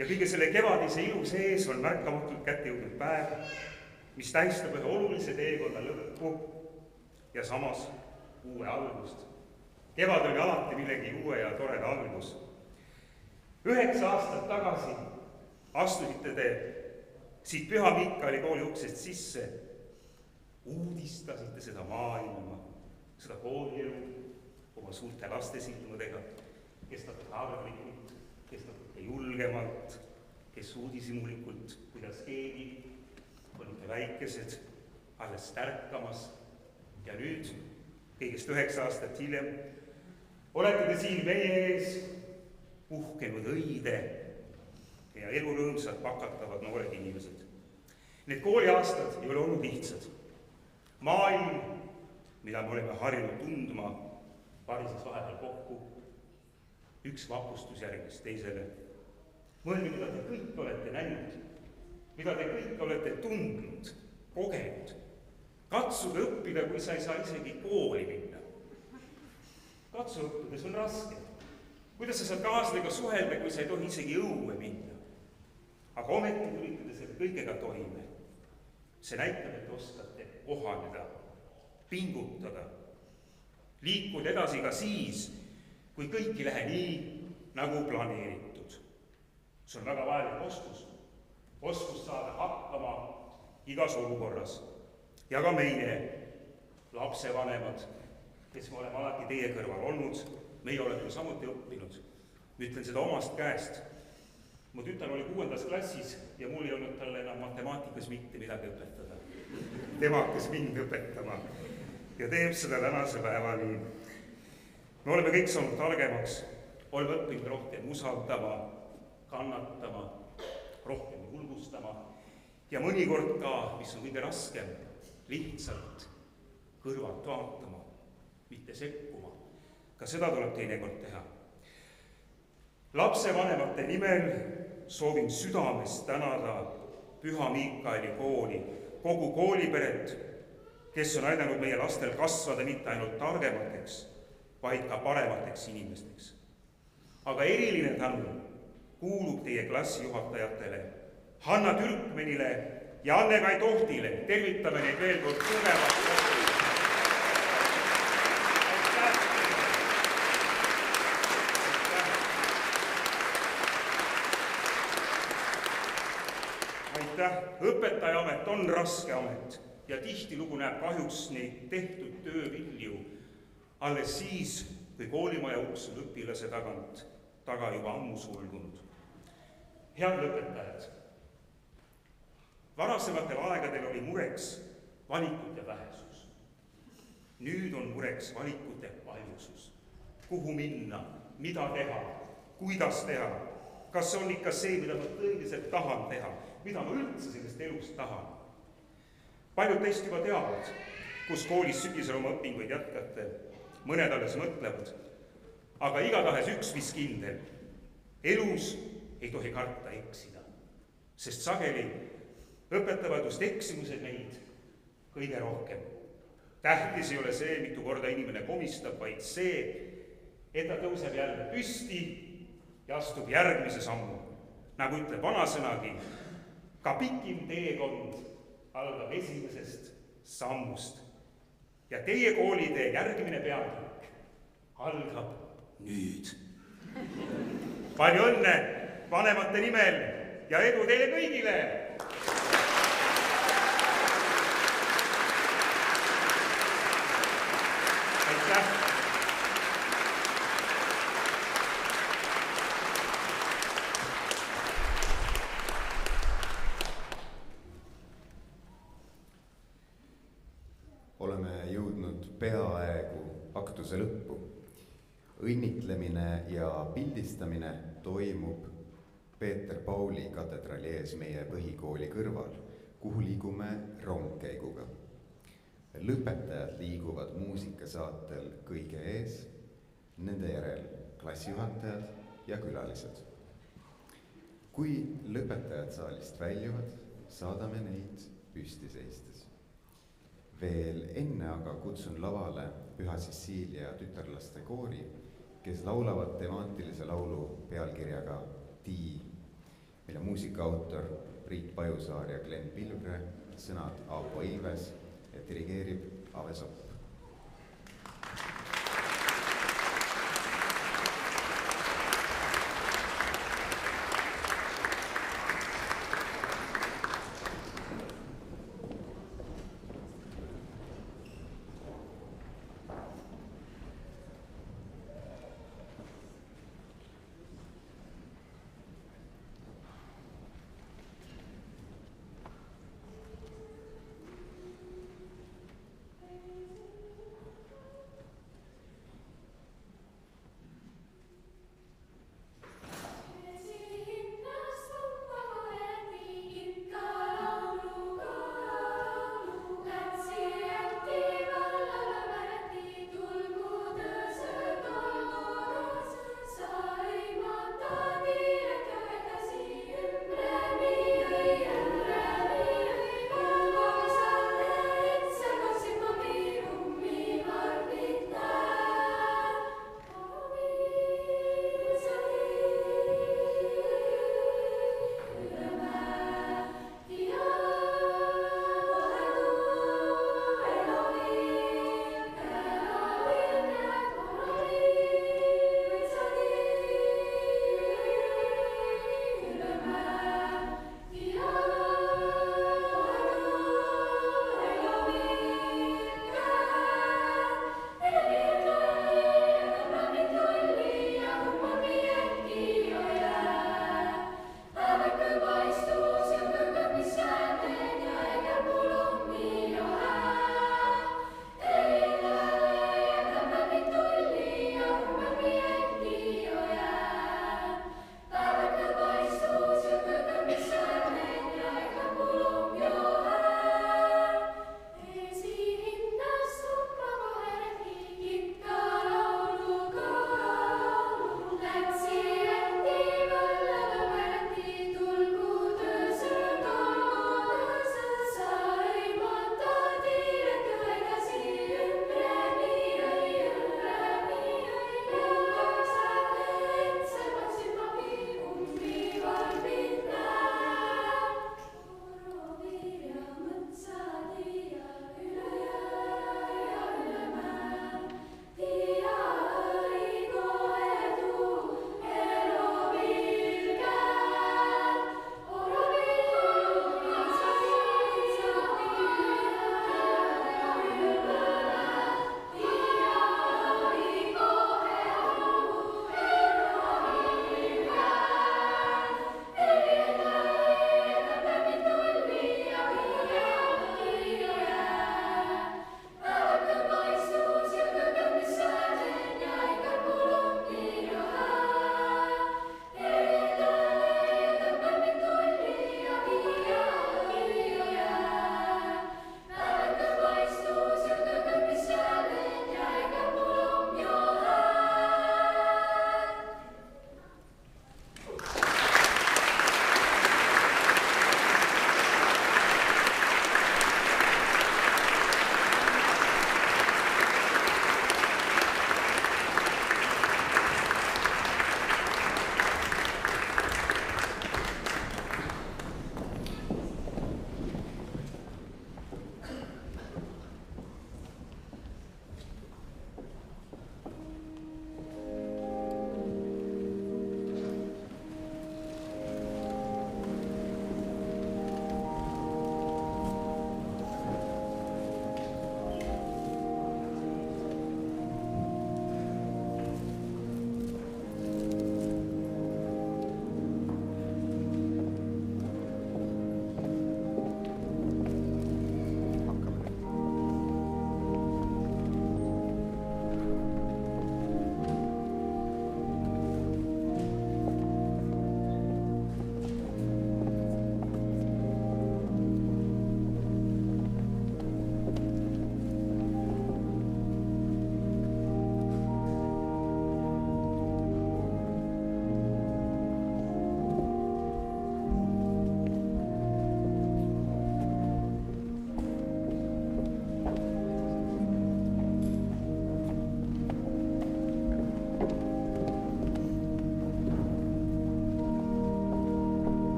Ja kõige selle kevadise ilu sees on märkamatult kätte jõudnud päev, mis tähistab ühe olulise teekonna lõppu ja samas uue algust. Kevad oli alati millegi uue ja toreda algus. 9 aastat tagasi astusite te siit Püha Miikali kooli uksest sisse, uudistasite seda maailma, seda koolielu oma suurte laste silmadega, kes natuke arglikult, kes natuke julgemalt, kes uudishimulikult, kuidas keegi, olite väikesed, alles tärkamas ja nüüd, kõigest 9 aastat hiljem, olete te siin meie ees puhkenud õide ja elurõõmsad pakatavad noored inimesed. Need kooliaastad ei ole olnud lihtsad. Maailm, mida me oleme harjunud tundma, parises vahepeal kokku, üks vapustus järgis teisele. Mõelge, mida te kõik olete näinud, mida te kõik olete tundnud, kogenud. Katsuda õppida, kui sa ei saa isegi kooli minna. Katsu õppides on raske. Kuidas sa saad kaaslastega suhelda, kui sa ei tohi isegi õue minna? Aga ometi tulite te selle kõigega toime. See näitab, et oskate kohaneda, pingutada, liikuda edasi ka siis, kui kõik ei lähe nii, nagu planeeritud. See on väga vajalik oskus. Oskus saada hakkama igas olukorras. Ja ka meie, lapsevanemad, kes me oleme alati teie kõrval olnud, meie oleme samuti õppinud. Ma ütlen seda omast käest. Mu tütar oli 6. klassis ja mul ei olnud talle enam matemaatikas mitte midagi õpetada. Tema hakkas mind õpetama ja teeb seda tänase päevani. Me oleme kõik saanud targemaks, oleme õppinud rohkem usaldama, kannatama, rohkem julgustama ja mõnikord ka, mis on kõige raskem, lihtsalt kõrvalt vaatama, mitte sekkuma. Ka seda tuleb teinekord teha. Lapsevanemate nimel soovin südamest tänada Püha Miikali kooli, kogu kooliperet, kes on aidanud meie lastel kasvada mitte ainult targemateks, vaid ka paremateks inimesteks. Aga eriline tänu kuulub teie klassijuhatajatele, Hanna Türkmenile ja Anne-Kai Tohtile. Tervitame neid veel kord tugevalt. Õpetaja amet on raske amet ja tihtilugu näeb kahjuks neid tehtud töövilju alles siis, kui koolimaja uks on õpilase taga juba ammu sulgunud. Head õpetajad, varasematel aegadel oli mureks valikute vähesus. Nüüd on mureks valikute paljusus. Kuhu minna, mida teha, kuidas teha, kas on ikka see, mida ma tõeliselt tahan teha, mida ma üldse sellest elust tahan. Paljud teist juba teavad, kus koolis sügisel oma õpinguid jätkate, mõned alles mõtlevad. Aga igatahes üks mis kindel, elus ei tohi karta eksida, sest sageli õpetavad just eksimused meid kõige rohkem. Tähtis ei ole see, mitu korda inimene komistab, vaid see, et ta tõuseb jälle püsti ja astub järgmise sammu. Nagu ütleb vanasõnagi, ka pikim teekond algab esimesest sammust. Ja teie koolitee järgmine peatükk algab nüüd. Palju õnne vanemate nimel ja edu teile kõigile! Aitäh! peaaegu aktuse lõppu. Õnnitlemine ja pildistamine toimub Peeter Pauli katedraali ees meie põhikooli kõrval, kuhu liigume rongkäiguga. Lõpetajad liiguvad muusikasaatel kõige ees, nende järel klassijuhatajad ja külalised. Kui lõpetajad saalist väljuvad, saadame neid püsti seistes. Veel enne aga kutsun lavale Püha Cecilia tütarlaste koori, kes laulavad temaatilise laulu pealkirjaga Tii, mille muusikaautor Priit Pajusaar ja Glen Pilgre, sõnad Aapo Ilves ja dirigeerib Ave Sopp.